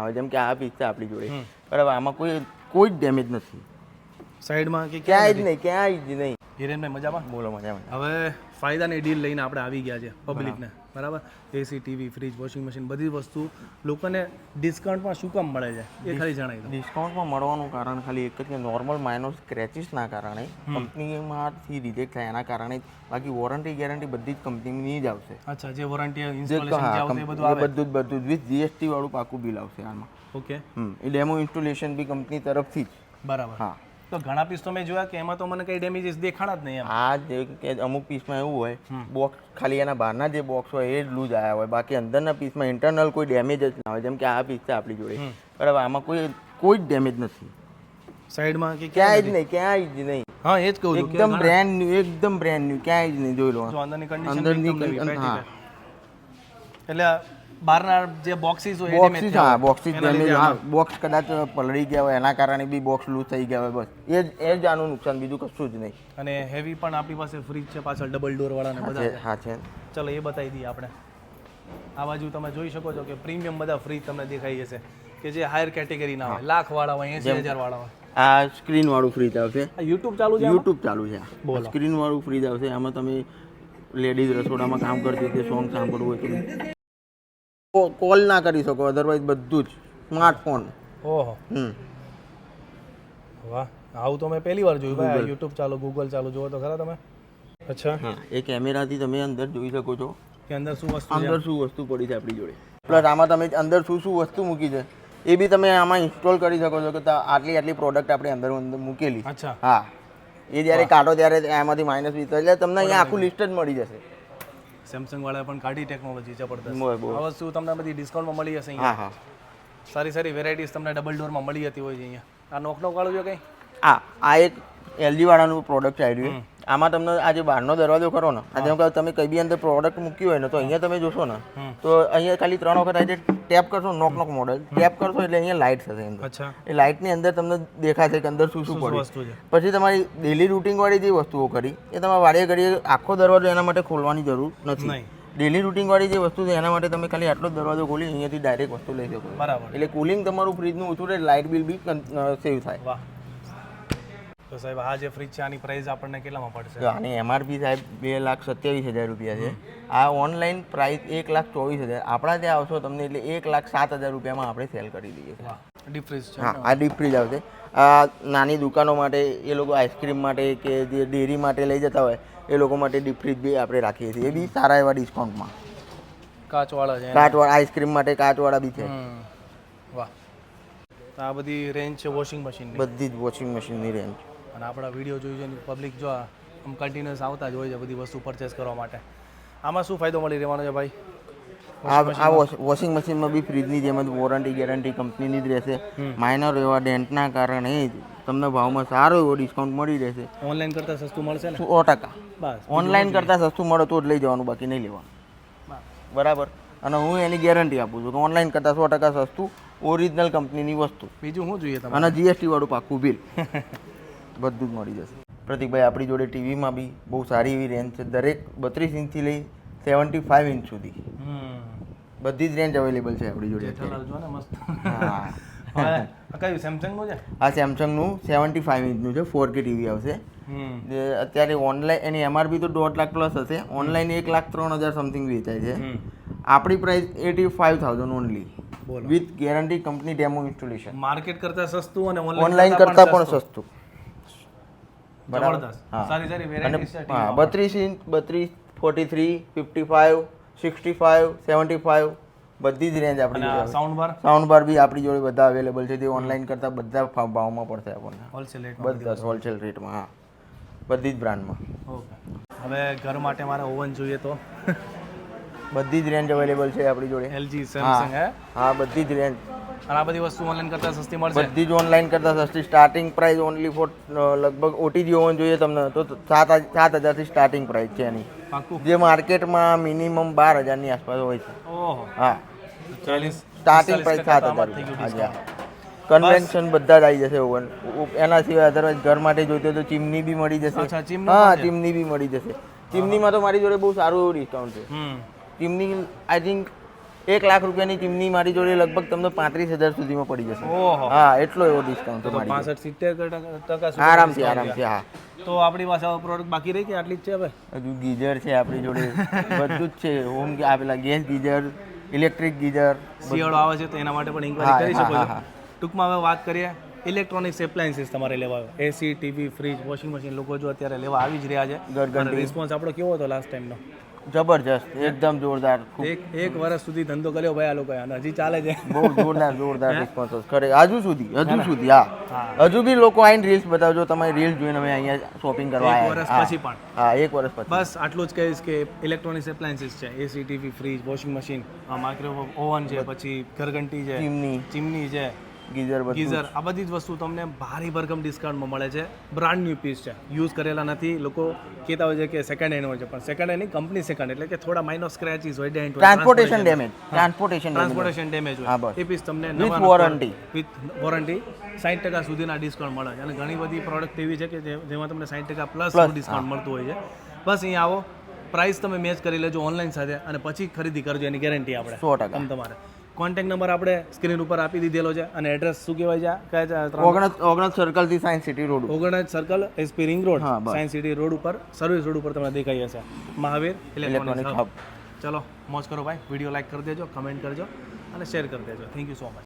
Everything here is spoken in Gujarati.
હવે જેમ કે આ પીસ છે આપણી જોડે, બરાબર, આમાં કોઈ જ ડેમેજ નથી સાઈડમાં કે ક્યાંય જ નહીં. હિરેનભાઈ મજામાં? બોલો મજામાં. હવે ફાયદાની ડીલ લઈને આપણે આવી ગયા છે પબ્લિકને, બરાબર? એસી, ટીવી, ફ્રીજ, વોશિંગ મશીન બધી વસ્તુ લોકોને ડિસ્કાઉન્ટમાં શું કામ મળે છે એ ખાલી જણાવી દો. ડિસ્કાઉન્ટમાં મળવાનું કારણ ખાલી એક જ કે નોર્મલ માઇનર સ્ક્રેચીસના કારણે કંપનીમાંથી રિજેક્ટ થાય એના કારણે, બાકી વોરંટી ગેરંટી બધી જ કંપનીની જ આવશે. અચ્છા, જે વોરંટી ઇન્સ્ટોલેશન જે આવશે એ બધું આવે? બધું જ વિથ જીએસટી વાળું પાકું બિલ આવશે આમાં. ઓકે. એ ડેમો ઇન્સ્ટોલેશન બી કંપની તરફથી જ. બરાબર. હા, તો ઘણા પીસ તો મેં જોયા કે એમાં તો મને કઈ ડેમેજીસ દેખાણા જ નહીં. આ જે કે અમુક પીસમાં એવું હોય, બોક્સ ખાલી એના બહારના જે બોક્સ હોય એ જ લૂઝ આવ્યા હોય, બાકી અંદરના પીસમાં ઇન્ટરનલ કોઈ ડેમેજ જ ના હોય. જેમ કે આ પીસ છે આપણી જોડે, બરાબર, આમાં કોઈ જ ડેમેજ નથી સાઈડમાં કે ક્યાંય જ નહીં. હા, એ જ કહું છું, એકદમ બ્રેન્ડ ન્યુ, ક્યાંય જ નહીં. જોઈ લો અંદરની કન્ડિશન. હા, એટલે બહારના જે બોક્સીસ હોય બોક્સીસ ડેમેજ, બોક્સ કદાચ પલળી ગયા હોય એના કારણે બી બોક્સ લૂઝ થઈ ગયા હોય, બસ એ જ આનું નુકસાન, બીજું કશું જ નહીં. અને હેવી પણ આપણી પાસે ફ્રીજ છે પાછળ, ડબલ ડોર વાળા ને બધા. હા છે. ચલો એ બતાવી દઈએ આપણે. આ બાજુ તમે જોઈ શકો છો કે પ્રીમિયમ બધા ફ્રીજ તમને દેખાઈ જશે કે જે હાયર કેટેગરી ના હોય, લાખ વાળા હોય, 80,000 વાળા હોય. આ સ્ક્રીન વાળું ફ્રીજ આવશે. યુટ્યુબ ચાલુ છે? યુટ્યુબ ચાલુ છે. સ્ક્રીન વાળું ફ્રીજ આવશે. આમાં તમે લેડીઝ રસોડામાં કામ કરતી હોય, સોંગ સાંભળવું હોય તો કોલ ના કરી શકો, અધરવાઇઝ બધું જ સ્માર્ટફોન. ઓહો, વાહ, આવું તો મેં પહેલી વાર જોયું ભાઈ. યુટ્યુબ ચાલુ, ગૂગલ ચાલુ, જોવો તો ખરા તમે. અચ્છા, હા, એ કેમેરાથી તમે અંદર જોઈ શકો છો કે અંદર શું વસ્તુ પડી છે આપણી જોડે. પ્લસ આમાં તમે અંદર શું વસ્તુ મૂકી છે એ બી તમે આમાં ઇન્સ્ટોલ કરી શકો છો કે આટલી પ્રોડક્ટ આપણે અંદર મૂકેલી. અચ્છા, હા, એ જ્યારે કાઢો ત્યારે એમાંથી માઇનસ વીસ એટલે તમને અહીંયા આખું લિસ્ટ જ મળી જશે. સેમસંગ વાળા પણ કાઢી ટેકનોલોજી જબરદસ્ત. આ વસ્તુ તમને બધી ડિસ્કાઉન્ટમાં મળી જશે અહીંયા. હા, સારી સારી વેરાયટીઝ તમને ડબલ ડોરમાં મળી જતી હોય છે અહીંયા. આ નોક વાળું છે કંઈ? આ એક એલજી વાળાનું પ્રોડક્ટ આવ્યું. આમાં તમને આ જે બહારનો દરવાજો કરો ને, આ જેમ કે તમે કઈ બી અંદર પ્રોડક્ટ મૂકી હોય ને તો અહીંયા તમે જોશો ને તો અહીંયા ખાલી 3 વખત આજે ટેપ કરશો, નોક મોડલ ટેપ કરશો એટલે અહીંયા લાઇટ થશે અંદર. અચ્છા, એ લાઇટની અંદર તમને દેખાશે કે અંદર શું પડ્યું. પછી તમારી ડેલી રૂટિન વાળી જે વસ્તુઓ કરી એ તમારે વારે ઘડીએ આખો દરવાજો એના માટે ખોલવાની જરૂર નથી. ડેલી રૂટિન વાળી જે વસ્તુ છે એના માટે તમે ખાલી આટલો દરવાજો ખોલી અહીંયાથી ડાયરેક્ટ વસ્તુ લઈ શકો. બરાબર. એટલે કુલિંગ તમારું ફ્રીજનું ઓછું રહે, લાઇટ બિલ બી સેવ થાય. વાહ. તો સાહેબ આ જે ફ્રીજ છે આની પ્રાઇસ આપણને કેટલામાં પડશે? આની એમઆરપી સાહેબ 2,27,000 રૂપિયા છે. આ ઓનલાઈન પ્રાઇસ 1,24,000. આપણા ત્યાં આવશો તમને એટલે 1,07,000 રૂપિયામાં આપણે સેલ કરી દઈએ છીએ. ડીપ ફ્રીજ છે. હા, આ ડીપ ફ્રીજ આવશે. આ નાની દુકાનો માટે, એ લોકો આઈસ્ક્રીમ માટે કે જે ડેરી માટે લઈ જતા હોય એ લોકો માટે ડીપ ફ્રીજ બી આપણે રાખીએ છીએ. એ બી સારા એવા ડિસ્કાઉન્ટમાં. કાચવાળા છે? કાચવાળા આઈસ્ક્રીમ માટે કાચવાળા બી છે. વાહ. આ બધી રેન્જ છે વોશિંગ મશીન, બધી જ વોશિંગ મશીનની રેન્જ. અને આપણા વિડીયો જોઈ છે પબ્લિક જો આમ કન્ટિન્યુઅસ આવતા જ હોય છે બધી વસ્તુ પરચેસ કરવા માટે. આમાં શું ફાયદો મળી રહેવાનો છે ભાઈ? આ વોશિંગ મશીનમાં બી ફ્રીજની જેમ જ વોરંટી ગેરંટી કંપનીની જ રહેશે. માઇનર એવા ડેન્ટના કારણે જ તમને ભાવમાં સારો એવો ડિસ્કાઉન્ટ મળી રહેશે. ઓનલાઈન કરતાં સસ્તું મળશે ને? 100%. બસ, ઓનલાઈન કરતાં સસ્તું મળે તો જ લઈ જવાનું, બાકી નહીં લેવાનું. બરાબર. અને હું એની ગેરંટી આપું છું કે ઓનલાઈન કરતાં 100% સસ્તું, ઓરિજિનલ કંપનીની વસ્તુ. બીજું શું જોઈએ તમને? અને જીએસટી વાળું પાકું બિલ બધું જ મળી જશે. પ્રતિકભાઈ, આપણી જોડે ટીવીમાં બી બહુ સારી એવી રેન્જ છે. દરેક 32 ઇંચથી લઈ 75 ઇંચ સુધી બધી જ રેન્જ અવેલેબલ છે આપણી જોડે. હા, કયું સેમસંગનું છે? આ સેમસંગનું 75 ઇંચનું છે. 4K ટીવી આવશે. અત્યારે ઓનલાઈન એની એમઆરપી તો 1.5 લાખ પ્લસ હશે. ઓનલાઈન 1,03,000 સમથિંગ વેચાય છે. આપણી price 85,000 only, with guarantee, company demo installation. Market કરતાં સસ્તું અને ઓનલાઈન કરતાં પણ સસ્તું. બરાબર. સારી સારી વેરાયટી છે. હા, 32 ઇંચ, 32, 43, 55, 65, 75 બધી જ રેન્જ આપણી જોડે. સાઉન્ડ બાર બી આપણી જોડે બધા અવેલેબલ છે. જે ઓનલાઈન કરતાં બધા ભાવમાં પડશે આપણને. Wholesale rate? બધા હોલસેલ રેટમાં. હા, બધી જ બ્રાન્ડમાં. ઓકે. હવે ઘર માટે મારે ઓવન જોઈએ તો બધી જ રેન્જ અવેલેબલ છે આપણી જોડે. LG, Samsung. હા, બધી જ રેન્જ. અને આ બધી વસ્તુ ઓનલાઈન કરતાં સસ્તી મળશે? બધી જ ઓનલાઈન કરતાં સસ્તી. સ્ટાર્ટિંગ પ્રાઇસ ઓનલી ફોર લગભગ ઓટીજી ઓવન જોઈએ તમને તો 7,000થી સ્ટાર્ટિંગ પ્રાઇસ છે એની. જે માર્કેટમાં મિનિમમ 12,000ની આસપાસ હોય છે. ઓહો. હા, સ્ટાર્ટિંગ પ્રાઇસ 7,000. કન્વેન્શન બધા જ આવી જશે ઓવન. એના સિવાય અધરવાઇઝ ઘર માટે જોઈતો તો ચીમની બી મળી જશે. હા, ચીમની બી મળી જશે. ચીમનીમાં તો મારી જોડે બહુ સારું એવું ડિસ્કાઉન્ટ છે. ચીમની આઈ થિંક 1 લાખ રૂપિયાની ચીમની મારી જોડે લગભગ તમને 35,000 સુધીમાં પડી જશે. ઓહો, હા, એટલો એવો ડિસ્કાઉન્ટ છે મારી જોડે. 65-70% સુધી આરામથી હા. તો આપણી પાસે પ્રોડક્ટ બાકી રહી કે આટલી જ છે હવે? હજુ ગીઝર છે આપણી જોડે, બધું જ છે. હોમ પેલા ગેસ ગીઝર, ઇલેક્ટ્રિક ગીઝર. શિયાળો આવે છે તો એના માટે પણ ઇન્ક્વાયરી કરી શકો છો. ટૂંકમાં હવે વાત કરીએ ઇલેક્ટ્રોનિક્સ એપ્લાયન્સીસ તમારે લેવા આવે, એસી, ટીવી, ફ્રીજ, વોશિંગ મશીન લોકો જો અત્યારે લેવા આવી જ રહ્યા છે. ગરગંડી. રિસ્પોન્સ આપણો કેવો હતો લાસ્ટ ટાઈમનો? જબરજસ્ત, એકદમ જોરદાર. એક વર્ષ સુધી ધંધો કર્યો ભાઈ આ લોકોએ અને હજી ચાલે છે. બહુ જોરદાર રિસ્પોન્સ ખરે હજુ સુધી હા. હજુ બી લોકો આવીને રીલ્સ બતાવજો, તમારી રીલ્સ જોઈને અમે અહીંયા શોપિંગ કરવા એક આવ્યા. વર્ષ પછી પણ હા, 1 વર્ષ પછી. બસ આટલું જ કહીશ કે ઇલેક્ટ્રોનિક્સ એપ્લાયન્સીસ છે, AC, TV, fridge, washing machine, microwave oven છે, પછી ઘરઘંટી છે, ચીમની છે, ગીઝર, આ બધી જ વસ્તુ તમને ભારી ભરકમ ડિસ્કાઉન્ટમાં મળે છે. બ્રાન્ડ ન્યૂ પીસ છે, યુઝ કરેલા નથી. લોકો કહેતા હોય છે કે સેકન્ડ હેન્ડ હોય છે, પણ સેકન્ડ હેન્ડ નહીં, કંપની સેકન્ડ, એટલે કે થોડા માઇનર સ્ક્રેચીસ હોય, ડેન્ટ હોય, ટ્રાન્સપોર્ટેશન ડેમેજ હોય, એ પીસ તમને વિથ વોરંટી વિથ વોરંટી 60% સુધીના ડિસ્કાઉન્ટ મળે છે. અને ઘણી બધી પ્રોડક્ટ એવી છે કે જેમાં તમને 60% પ્લસ ડિસ્કાઉન્ટ મળતું હોય છે. બસ અહીંયા આવો, પ્રાઇસ તમે મેચ કરી લેજો ઓનલાઈન સાથે અને પછી ખરીદી કરજો, એની ગેરંટી આપણે 100%. તમારે કોન્ટેક્ટ નંબર આપણે સ્ક્રીન ઉપર આપી દીધેલો છે અને એડ્રેસ શું કહેવાય છે? ઓગણજ સર્કલ થી science city road. Ognaj circle, SP ring road, science city road ઉપર, સર્વિસ રોડ ઉપર તમને દેખાઈ હશે મહાવીર ઇલેક્ટ્રોનિક્સ હબ. ચલો મોજ કરો ભાઈ, વિડીયો લાઈક કરી દેજો, કમેન્ટ કરજો અને શેર કરી દેજો. Thank you so much.